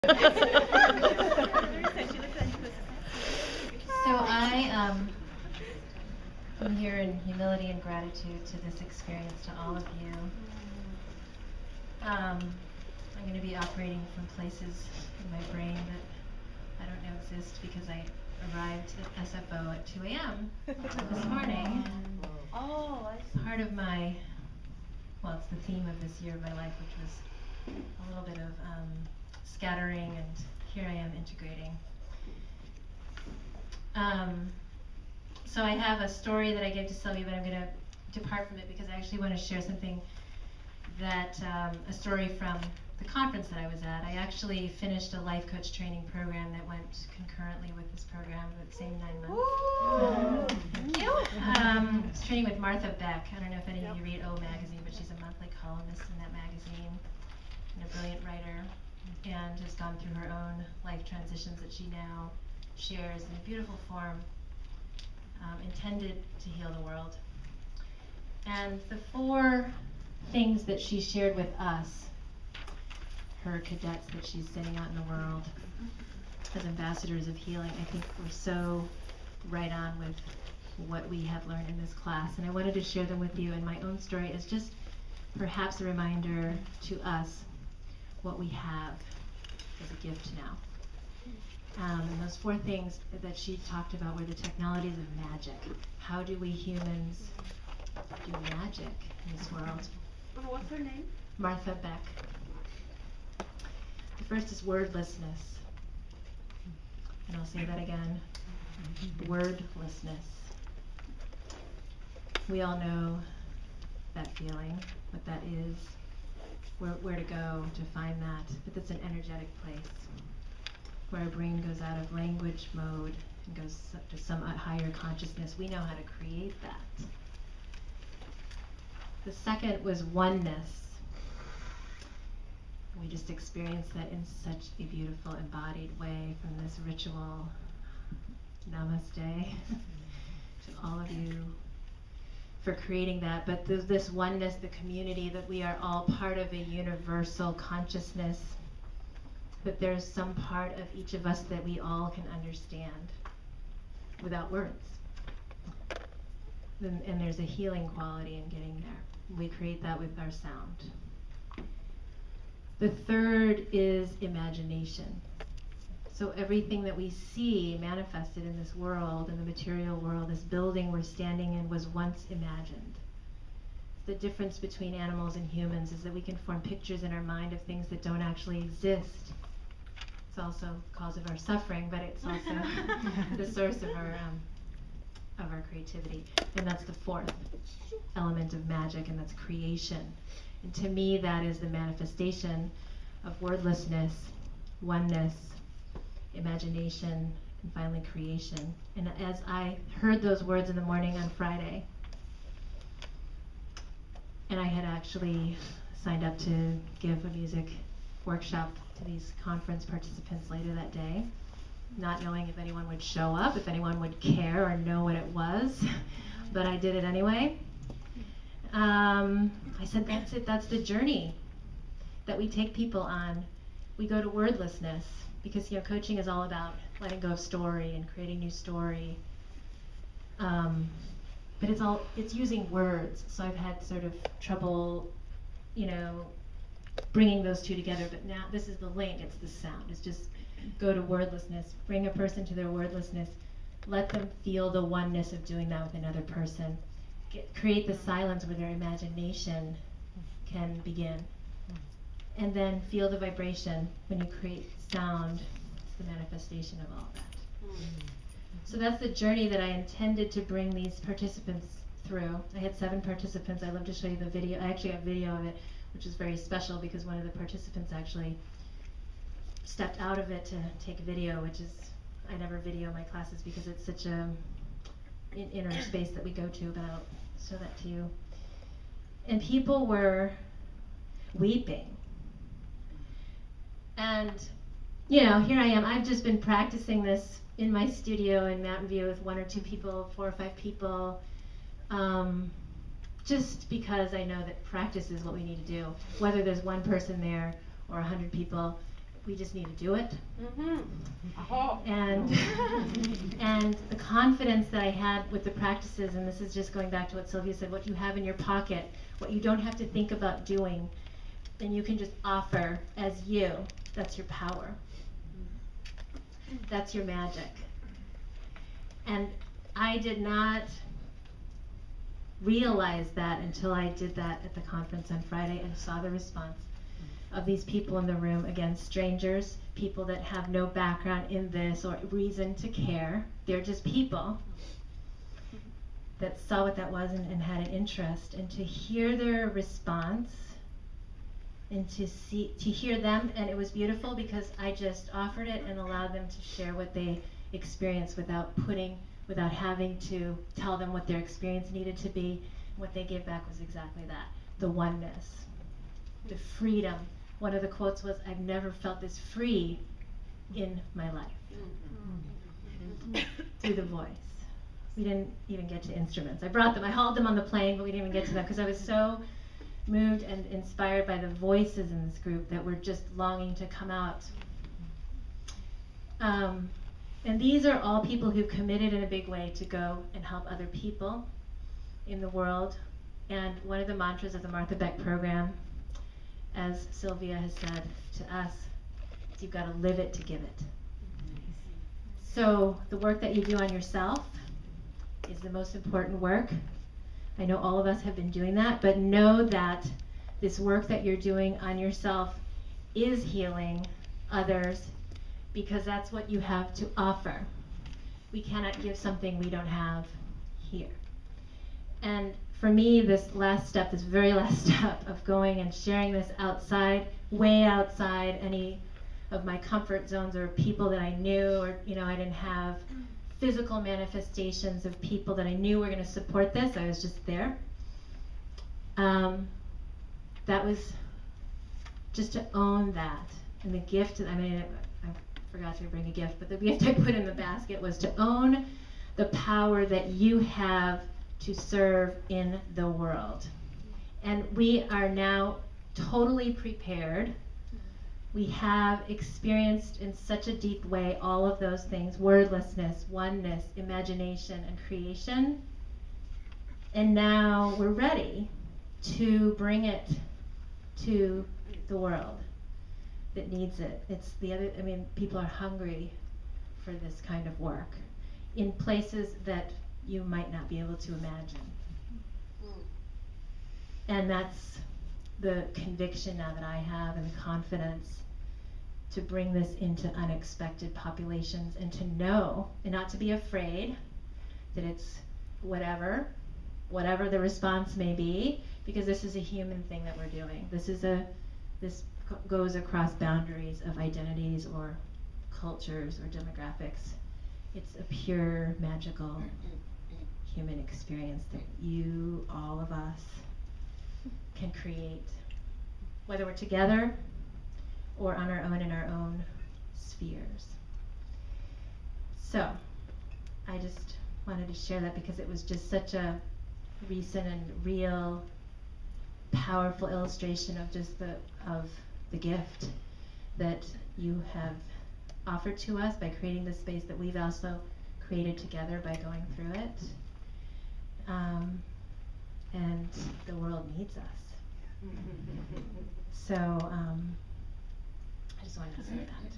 So I'm here in humility and gratitude to this experience, to all of you. I'm going to be operating from places in my brain that I don't know exist because I arrived at SFO at 2 a.m. this morning. Oh, I see. Part of my, well, it's the theme of this year of my life, which was a little bit of scattering, and here I am integrating. So I have a story that I gave to Sylvia, but I'm going to depart from it because I actually want to share something that, a story from the conference that I was at. I actually finished a life coach training program that went concurrently with this program for the same 9 months. Thank you. I was training with Martha Beck. I don't know if any of you read O Magazine, but she's a monthly columnist in that magazine and a brilliant writer, and has gone through her own life transitions that she now shares in a beautiful form, intended to heal the world. And the 4 things that she shared with us, her cadets that she's sending out in the world as ambassadors of healing, I think were so right on with what we have learned in this class. And I wanted to share them with you in my own story as just perhaps a reminder to us what we have as a gift now. And those 4 things that she talked about were the technologies of magic. How do we humans do magic in this world? What's her name? Martha Beck. The first is wordlessness. And I'll say that again. Wordlessness. We all know that feeling, what that is, where to go to find that. But that's an energetic place where our brain goes out of language mode and goes to some higher consciousness. We know how to create that. The second was oneness. We just experienced that in such a beautiful embodied way from this ritual. Namaste to all of you for creating that. But this oneness, the community, that we are all part of a universal consciousness, that there's some part of each of us that we all can understand without words. And there's a healing quality in getting there. We create that with our sound. The third is imagination. So everything that we see manifested in this world, in the material world, this building we're standing in, was once imagined. The difference between animals and humans is that we can form pictures in our mind of things that don't actually exist. It's also the cause of our suffering, but it's also the source of our creativity. And that's the 4th element of magic, and that's creation. And to me, that is the manifestation of wordlessness, oneness, imagination, and finally creation. And as I heard those words in the morning on Friday, and I had actually signed up to give a music workshop to these conference participants later that day, not knowing if anyone would show up, if anyone would care or know what it was, but I did it anyway. I said, that's it, that's the journey that we take people on. We go to wordlessness, because coaching is all about letting go of story and creating new story. But it's using words, so I've had sort of trouble, bringing those 2 together, but now this is the link, it's the sound. It's just go to wordlessness, bring a person to their wordlessness, let them feel the oneness of doing that with another person. Create the silence where their imagination can begin. And then feel the vibration. When you create sound, it's the manifestation of all that. So that's the journey that I intended to bring these participants through. I had 7 participants. I'd love to show you the video. I actually have video of it, which is very special because one of the participants actually stepped out of it to take video, which is, I never video my classes because it's such a inner space that we go to, but I'll show that to you. And people were weeping. And, here I am. I've just been practicing this in my studio in Mountain View with 1 or 2 people, 4 or 5 people, just because I know that practice is what we need to do. Whether there's 1 person there or 100 people, we just need to do it. Mm-hmm. Oh. And the confidence that I had with the practices, and this is just going back to what Sylvia said, what you have in your pocket, what you don't have to think about doing, and you can just offer as you, that's your power. That's your magic. And I did not realize that until I did that at the conference on Friday and saw the response of these people in the room. Again, strangers, people that have no background in this or reason to care. They're just people that saw what that was and had an interest. And to hear their response and to hear them, and it was beautiful because I just offered it and allowed them to share what they experienced without having to tell them what their experience needed to be. What they gave back was exactly that, the oneness, the freedom. One of the quotes was, "I've never felt this free in my life." Through the voice. We didn't even get to instruments. I brought them, I hauled them on the plane, but we didn't even get to them because I was so moved and inspired by the voices in this group that were just longing to come out. And these are all people who've committed in a big way to go and help other people in the world. And one of the mantras of the Martha Beck program, as Sylvia has said to us, is you've got to live it to give it. So the work that you do on yourself is the most important work. I know all of us have been doing that, but know that this work that you're doing on yourself is healing others, because that's what you have to offer. We cannot give something we don't have here. And for me, this last step, this very last step of going and sharing this outside, way outside any of my comfort zones or people that I knew, or I didn't have physical manifestations of people that I knew were going to support this. I was just there. That was just to own that. And the gift, I forgot to bring a gift, but the gift I put in the basket was to own the power that you have to serve in the world. And we are now totally prepared. We have experienced in such a deep way all of those things: wordlessness, oneness, imagination, and creation. And now we're ready to bring it to the world that needs it. People are hungry for this kind of work in places that you might not be able to imagine. And that's the conviction now that I have, and the confidence to bring this into unexpected populations, and to know and not to be afraid that it's whatever the response may be, because this is a human thing that we're doing. This goes across boundaries of identities or cultures or demographics. It's a pure, magical human experience that you, all of us, can create, whether we're together or on our own in our own spheres. So, I just wanted to share that because it was just such a recent and real, powerful illustration of just the gift that you have offered to us by creating this space that we've also created together by going through it. And the world needs us. So I just wanted to say that.